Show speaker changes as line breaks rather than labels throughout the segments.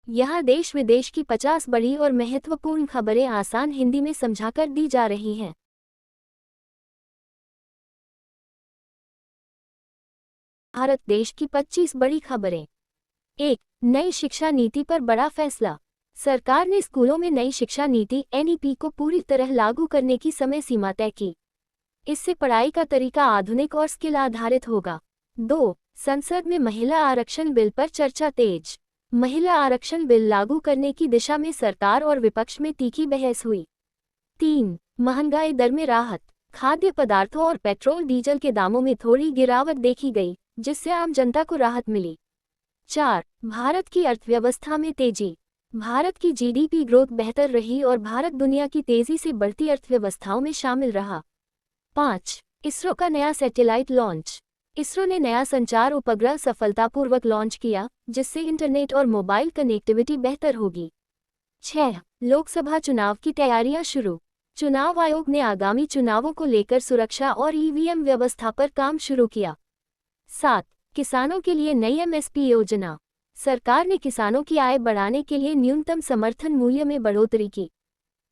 यहाँ देश विदेश की 50 बड़ी और महत्वपूर्ण खबरें आसान हिंदी में समझाकर दी जा रही हैं। भारत देश की 25 बड़ी खबरें। 1. नई शिक्षा नीति पर बड़ा फैसला। सरकार ने स्कूलों में नई शिक्षा नीति (एनईपी) को पूरी तरह लागू करने की समय सीमा तय की। इससे पढ़ाई का तरीका आधुनिक और स्किल आधारित होगा। 2. संसद में महिला आरक्षण बिल पर चर्चा तेज। महिला आरक्षण बिल लागू करने की दिशा में सरकार और विपक्ष में तीखी बहस हुई। 3. महंगाई दर में राहत। खाद्य पदार्थों और पेट्रोल डीजल के दामों में थोड़ी गिरावट देखी गई, जिससे आम जनता को राहत मिली। 4. भारत की अर्थव्यवस्था में तेजी। भारत की जीडीपी ग्रोथ बेहतर रही और भारत दुनिया की तेजी से बढ़ती अर्थव्यवस्थाओं में शामिल रहा। 5. इसरो का नया सैटेलाइट लॉन्च। इसरो ने नया संचार उपग्रह सफलतापूर्वक लॉन्च किया, जिससे इंटरनेट और मोबाइल कनेक्टिविटी बेहतर होगी। 6. लोकसभा चुनाव की तैयारियां शुरू। चुनाव आयोग ने आगामी चुनावों को लेकर सुरक्षा और ईवीएम व्यवस्था पर काम शुरू किया। 7. किसानों के लिए नई एमएसपी योजना। सरकार ने किसानों की आय बढ़ाने के लिए न्यूनतम समर्थन मूल्य में बढ़ोतरी की।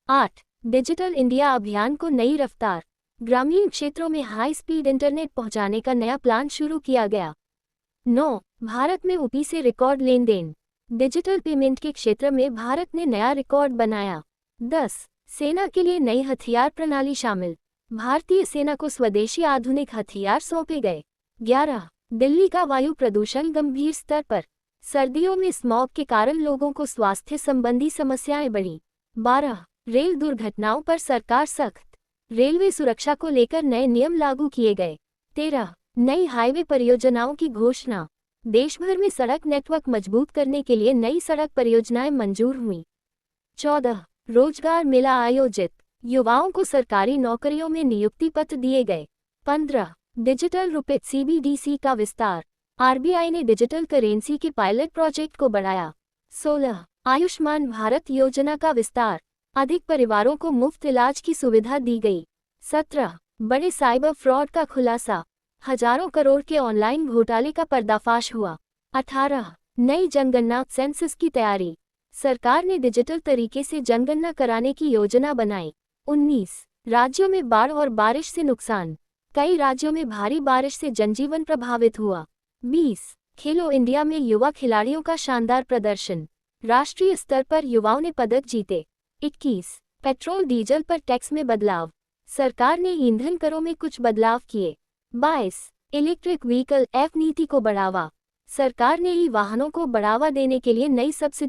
8. डिजिटल इंडिया अभियान को नई रफ्तार। ग्रामीण क्षेत्रों में हाई स्पीड इंटरनेट पहुंचाने का नया प्लान शुरू किया गया। 9. भारत में यूपी से रिकॉर्ड लेन देन। डिजिटल पेमेंट के क्षेत्र में भारत ने नया रिकॉर्ड बनाया। 10. सेना के लिए नई हथियार प्रणाली शामिल। भारतीय सेना को स्वदेशी आधुनिक हथियार सौंपे गए। 11. दिल्ली का वायु प्रदूषण गंभीर स्तर पर। सर्दियों में स्मॉग के कारण लोगों को स्वास्थ्य संबंधी समस्याएं बढ़ी। 12. रेल दुर्घटनाओं पर सरकार सख्त। रेलवे सुरक्षा को लेकर नए नियम लागू किए गए। 13. नई हाईवे परियोजनाओं की घोषणा। देश भर में सड़क नेटवर्क मजबूत करने के लिए नई सड़क परियोजनाएं मंजूर हुईं। 14. रोजगार मेला आयोजित। युवाओं को सरकारी नौकरियों में नियुक्ति पत्र दिए गए। 15. डिजिटल रुपए सीबीडीसी का विस्तार। आरबीआई ने डिजिटल करेंसी के पायलट प्रोजेक्ट को बढ़ाया। 16. आयुष्मान भारत योजना का विस्तार। अधिक परिवारों को मुफ्त इलाज की सुविधा दी गई। 17. बड़े साइबर फ्रॉड का खुलासा। हजारों करोड़ के ऑनलाइन घोटाले का पर्दाफाश हुआ। 18. नई जनगणना सेंसस की तैयारी। सरकार ने डिजिटल तरीके से जनगणना कराने की योजना बनाई। 19. राज्यों में बाढ़ और बारिश से नुकसान। कई राज्यों में भारी बारिश से जनजीवन प्रभावित हुआ। 20. खेलो इंडिया में युवा खिलाड़ियों का शानदार प्रदर्शन। राष्ट्रीय स्तर पर युवाओं ने पदक जीते। 21. पेट्रोल डीजल पर टैक्स में बदलाव। सरकार ने ईंधन करों में कुछ बदलाव किए। 22. इलेक्ट्रिक व्हीकल नीति को बढ़ावा। सरकार ने ई वाहनों को बढ़ावा देने के लिए नई सब्सिडी